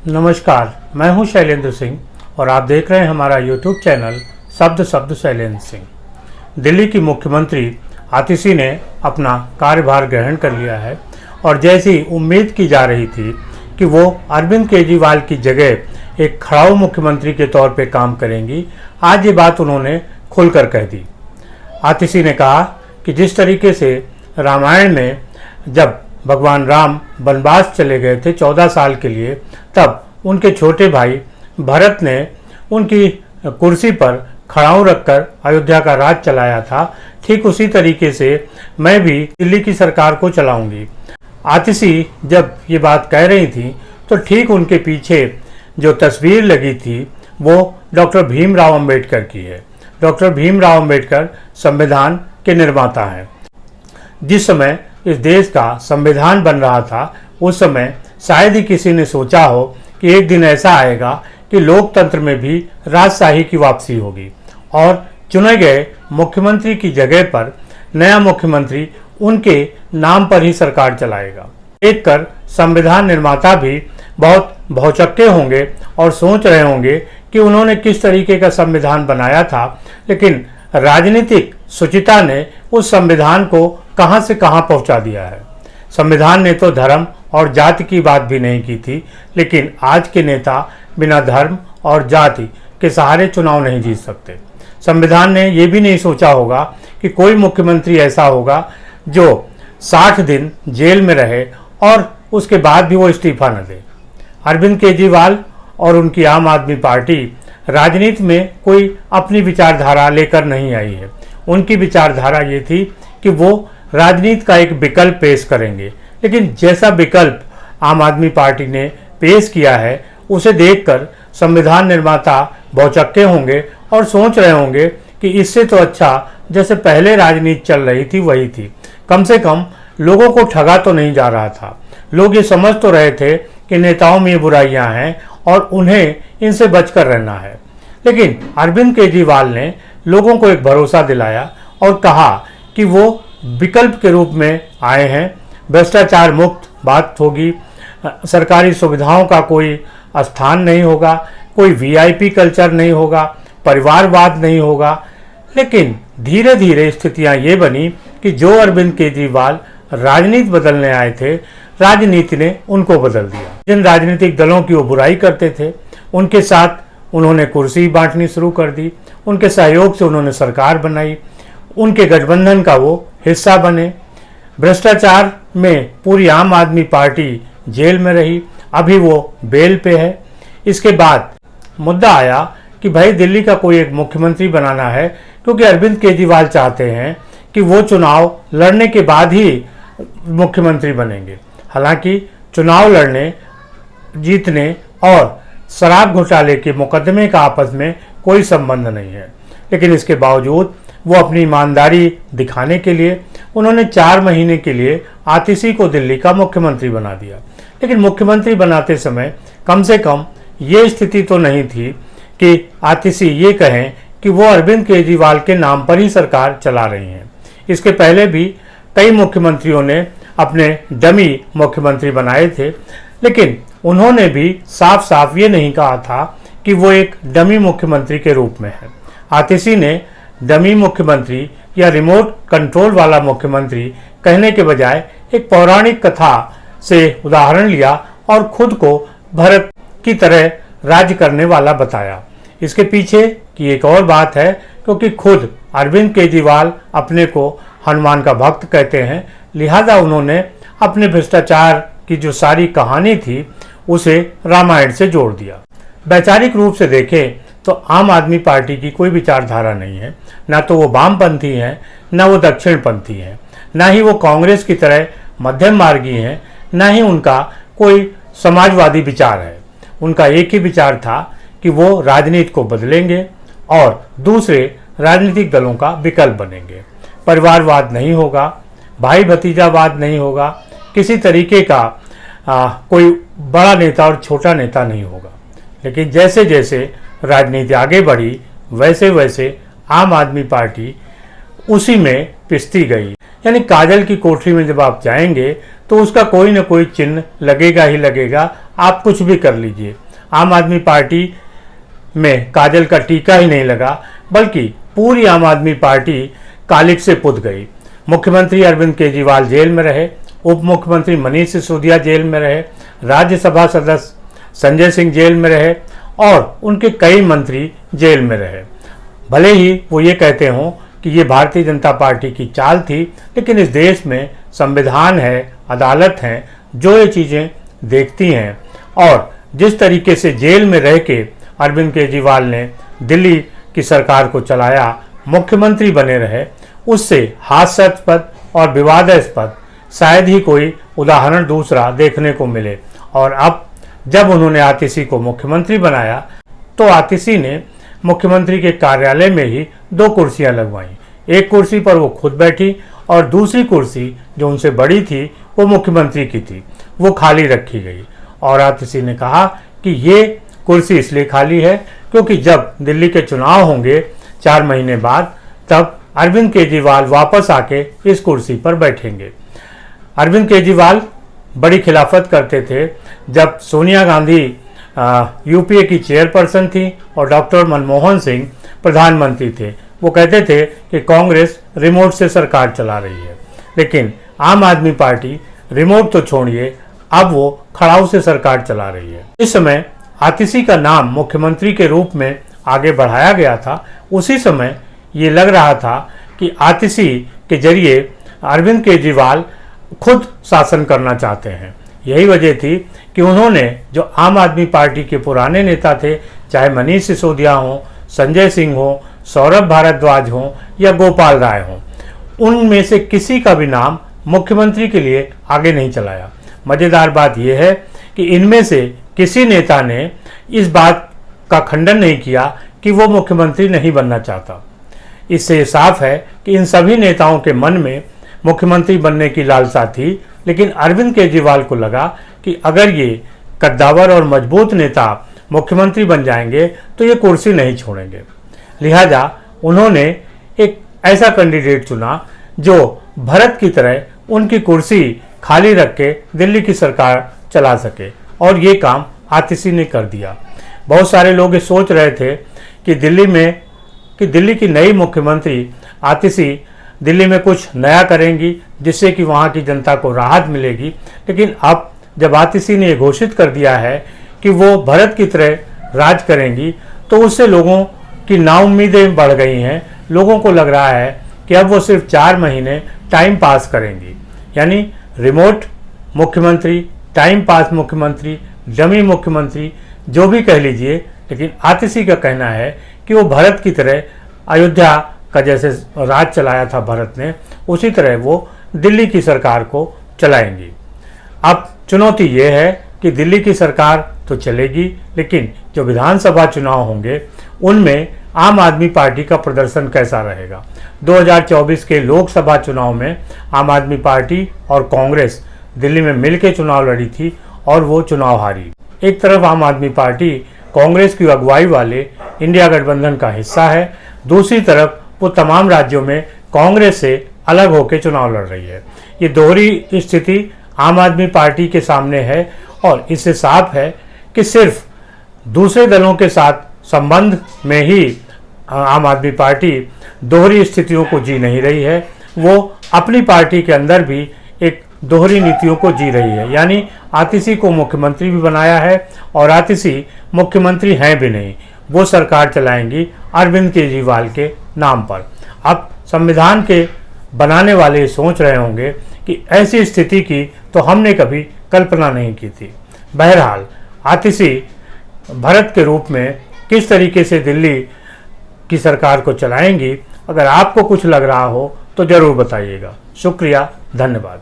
नमस्कार, मैं हूं शैलेंद्र सिंह और आप देख रहे हैं हमारा YouTube चैनल शब्द शब्द शैलेंद्र सिंह। दिल्ली की मुख्यमंत्री आतिशी ने अपना कार्यभार ग्रहण कर लिया है और जैसी उम्मीद की जा रही थी कि वो अरविंद केजरीवाल की जगह एक खड़ाऊ मुख्यमंत्री के तौर पे काम करेंगी, आज ये बात उन्होंने खुलकर कह दी। आतिशी ने कहा कि जिस तरीके से रामायण में जब भगवान राम वनवास चले गए थे 14 साल के लिए, तब उनके छोटे भाई भरत ने उनकी कुर्सी पर खड़ाऊ रखकर अयोध्या का राज चलाया था, ठीक उसी तरीके से मैं भी दिल्ली की सरकार को चलाऊंगी। आतिशी जब ये बात कह रही थी तो ठीक उनके पीछे जो तस्वीर लगी थी वो डॉक्टर भीमराव अंबेडकर की है। डॉक्टर भीमराव अंबेडकर संविधान के निर्माता हैं। जिस समय इस देश का संविधान बन रहा था उस समय शायद ही किसी ने सोचा हो कि एक दिन ऐसा आएगा कि लोकतंत्र में भी राजशाही की वापसी होगी और चुने गए मुख्यमंत्री की जगह पर नया मुख्यमंत्री उनके नाम पर ही सरकार चलाएगा। देखकर संविधान निर्माता भी बहुत भौचक्के होंगे और सोच रहे होंगे कि उन्होंने किस तरीके का संविधान बनाया था, लेकिन राजनीतिक सुचिता ने उस संविधान को कहां से कहां पहुंचा दिया है। संविधान ने तो धर्म और जाति की बात भी नहीं की थी, लेकिन आज के नेता बिना धर्म और जाति के सहारे चुनाव नहीं जीत सकते। संविधान ने यह भी नहीं सोचा होगा कि कोई मुख्यमंत्री ऐसा होगा जो 60 दिन जेल में रहे और उसके बाद भी वो इस्तीफा न दे। अरविंद केजरीवाल और उनकी आम आदमी पार्टी राजनीति में कोई अपनी विचारधारा लेकर नहीं आई है। उनकी विचारधारा ये थी कि वो राजनीति का एक विकल्प पेश करेंगे, लेकिन जैसा विकल्प आम आदमी पार्टी ने पेश किया है उसे देखकर संविधान निर्माता भौचक्के होंगे और सोच रहे होंगे कि इससे तो अच्छा जैसे पहले राजनीति चल रही थी वही थी। कम से कम लोगों को ठगा तो नहीं जा रहा था। लोग ये समझ तो रहे थे कि नेताओं में ये बुराइयां हैं और उन्हें इनसे बचकर रहना है। लेकिन अरविंद केजरीवाल ने लोगों को एक भरोसा दिलाया और कहा कि वो विकल्प के रूप में आए हैं। भ्रष्टाचार मुक्त बात होगी, सरकारी सुविधाओं का कोई स्थान नहीं होगा, कोई वीआईपी कल्चर नहीं होगा, परिवारवाद नहीं होगा। लेकिन धीरे धीरे स्थितियां ये बनी कि जो अरविंद केजरीवाल राजनीति बदलने आए थे, राजनीति ने उनको बदल दिया। जिन राजनीतिक दलों की वो बुराई करते थे उनके साथ उन्होंने कुर्सी बांटनी शुरू कर दी। उनके सहयोग से उन्होंने सरकार बनाई, उनके गठबंधन का वो हिस्सा बने। भ्रष्टाचार में पूरी आम आदमी पार्टी जेल में रही, अभी वो बेल पे है। इसके बाद मुद्दा आया कि भाई दिल्ली का कोई एक मुख्यमंत्री बनाना है, क्योंकि अरविंद केजरीवाल चाहते हैं कि वो चुनाव लड़ने के बाद ही मुख्यमंत्री बनेंगे। हालांकि चुनाव लड़ने, जीतने और शराब घोटाले के मुकदमे का आपस में कोई संबंध नहीं है, लेकिन इसके बावजूद वो अपनी ईमानदारी दिखाने के लिए उन्होंने 4 महीने के लिए आतिशी को दिल्ली का मुख्यमंत्री बना दिया। लेकिन मुख्यमंत्री बनाते समय कम से कम ये स्थिति तो नहीं थी कि आतिशी ये कहें कि वो अरविंद केजरीवाल के नाम पर ही सरकार चला रही हैं। इसके पहले भी कई मुख्यमंत्रियों ने अपने डमी मुख्यमंत्री बनाए थे, लेकिन उन्होंने भी साफ साफ ये नहीं कहा था कि वो एक डमी मुख्यमंत्री के रूप में है। आतिशी ने डमी मुख्यमंत्री या रिमोट कंट्रोल वाला मुख्यमंत्री कहने के बजाय एक पौराणिक कथा से उदाहरण लिया और खुद को भरत की तरह राज्य करने वाला बताया। इसके पीछे की एक और बात है, क्योंकि खुद अरविंद केजरीवाल अपने को हनुमान का भक्त कहते हैं, लिहाजा उन्होंने अपने भ्रष्टाचार की जो सारी कहानी थी उसे रामायण से जोड़ दिया। वैचारिक रूप से देखें तो आम आदमी पार्टी की कोई विचारधारा नहीं है, ना तो वो वामपंथी हैं, ना वो दक्षिणपंथी हैं, ना ही वो कांग्रेस की तरह मध्यम मार्गी हैं, ना ही उनका कोई समाजवादी विचार है। उनका एक ही विचार था कि वो राजनीति को बदलेंगे और दूसरे राजनीतिक दलों का विकल्प बनेंगे। परिवारवाद नहीं होगा, भाई भतीजावाद नहीं होगा, किसी तरीके का कोई बड़ा नेता और छोटा नेता नहीं होगा। लेकिन जैसे जैसे राजनीति आगे बढ़ी वैसे वैसे आम आदमी पार्टी उसी में पिसती गई। यानी काजल की कोठरी में जब आप जाएंगे तो उसका कोई ना कोई चिन्ह लगेगा ही लगेगा, आप कुछ भी कर लीजिए। आम आदमी पार्टी में काजल का टीका ही नहीं लगा, बल्कि पूरी आम आदमी पार्टी कालिक से पुत गई। मुख्यमंत्री अरविंद केजरीवाल जेल में रहे, उप मुख्यमंत्री मनीष सिसोदिया जेल में रहे, राज्यसभा सदस्य संजय सिंह जेल में रहे और उनके कई मंत्री जेल में रहे। भले ही वो ये कहते हों कि ये भारतीय जनता पार्टी की चाल थी, लेकिन इस देश में संविधान है, अदालत है, जो ये चीज़ें देखती हैं। और जिस तरीके से जेल में रह के अरविंद केजरीवाल ने दिल्ली की सरकार को चलाया, मुख्यमंत्री बने रहे, उससे हास्यास्पद और विवादास्पद शायद ही कोई उदाहरण दूसरा देखने को मिले। और अब जब उन्होंने आतिशी को मुख्यमंत्री बनाया तो आतिशी ने मुख्यमंत्री के कार्यालय में ही 2 कुर्सियां लगवाईं। एक कुर्सी पर वो खुद बैठी और दूसरी कुर्सी जो उनसे बड़ी थी वो मुख्यमंत्री की थी, वो खाली रखी गई। और आतिशी ने कहा कि ये कुर्सी इसलिए खाली है क्योंकि जब दिल्ली के चुनाव होंगे 4 महीने बाद, तब अरविंद केजरीवाल वापस आके इस कुर्सी पर बैठेंगे। अरविंद केजरीवाल बड़ी खिलाफत करते थे जब सोनिया गांधी यूपीए की चेयरपर्सन थी और डॉक्टर मनमोहन सिंह प्रधानमंत्री थे। वो कहते थे कि कांग्रेस रिमोट से सरकार चला रही है, लेकिन आम आदमी पार्टी रिमोट तो छोड़िए, अब वो खड़ाऊ से सरकार चला रही है। इस समय आतिशी का नाम मुख्यमंत्री के रूप में आगे बढ़ाया गया था। उसी समय ये लग रहा था कि आतिशी के जरिए अरविंद केजरीवाल खुद शासन करना चाहते हैं। यही वजह थी कि उन्होंने जो आम आदमी पार्टी के पुराने नेता थे, चाहे मनीष सिसोदिया हों, संजय सिंह हो, सौरभ भारद्वाज हों या गोपाल राय हों, उनमें से किसी का भी नाम मुख्यमंत्री के लिए आगे नहीं चलाया। मज़ेदार बात यह है कि इनमें से किसी नेता ने इस बात का खंडन नहीं किया कि वो मुख्यमंत्री नहीं बनना चाहता। इससे साफ है कि इन सभी नेताओं के मन में मुख्यमंत्री बनने की लालसा थी, लेकिन अरविंद केजरीवाल को लगा कि अगर ये कद्दावर और मजबूत नेता मुख्यमंत्री बन जाएंगे तो ये कुर्सी नहीं छोड़ेंगे। लिहाजा उन्होंने एक ऐसा कैंडिडेट चुना जो भरत की तरह उनकी कुर्सी खाली रख के दिल्ली की सरकार चला सके, और ये काम आतिशी ने कर दिया। बहुत सारे लोग ये सोच रहे थे कि दिल्ली की नई मुख्यमंत्री आतिशी दिल्ली में कुछ नया करेंगी जिससे कि वहाँ की जनता को राहत मिलेगी, लेकिन अब जब आतिशी ने घोषित कर दिया है कि वो भरत की तरह राज करेंगी, तो उससे लोगों की नाउम्मीदें बढ़ गई हैं। लोगों को लग रहा है कि अब वो सिर्फ 4 महीने टाइम पास करेंगी, यानी रिमोट मुख्यमंत्री, टाइम पास मुख्यमंत्री, डमी मुख्यमंत्री, जो भी कह लीजिए, लेकिन आतिशी का कहना है कि वो भरत की तरह अयोध्या का जैसे राज चलाया था भरत ने, उसी तरह वो दिल्ली की सरकार को चलाएंगी। अब चुनौती ये है कि दिल्ली की सरकार तो चलेगी, लेकिन जो विधानसभा चुनाव होंगे उनमें आम आदमी पार्टी का प्रदर्शन कैसा रहेगा। 2024 के लोकसभा चुनाव में आम आदमी पार्टी और कांग्रेस दिल्ली में मिलकर चुनाव लड़ी थी और वो चुनाव हारी। एक तरफ आम आदमी पार्टी कांग्रेस की अगुवाई वाले इंडिया गठबंधन का हिस्सा है, दूसरी तरफ वो तमाम राज्यों में कांग्रेस से अलग होकर चुनाव लड़ रही है। ये दोहरी स्थिति आम आदमी पार्टी के सामने है और इससे साफ है कि सिर्फ दूसरे दलों के साथ संबंध में ही आम आदमी पार्टी दोहरी स्थितियों को जी नहीं रही है, वो अपनी पार्टी के अंदर भी एक दोहरी नीतियों को जी रही है। यानी आतिशी को मुख्यमंत्री भी बनाया है और आतिशी मुख्यमंत्री हैं भी नहीं, वो सरकार चलाएंगी अरविंद केजरीवाल के नाम पर। अब संविधान के बनाने वाले सोच रहे होंगे कि ऐसी स्थिति की तो हमने कभी कल्पना नहीं की थी। बहरहाल आतिशी भरत के रूप में किस तरीके से दिल्ली की सरकार को चलाएंगी, अगर आपको कुछ लग रहा हो तो ज़रूर बताइएगा। शुक्रिया, धन्यवाद।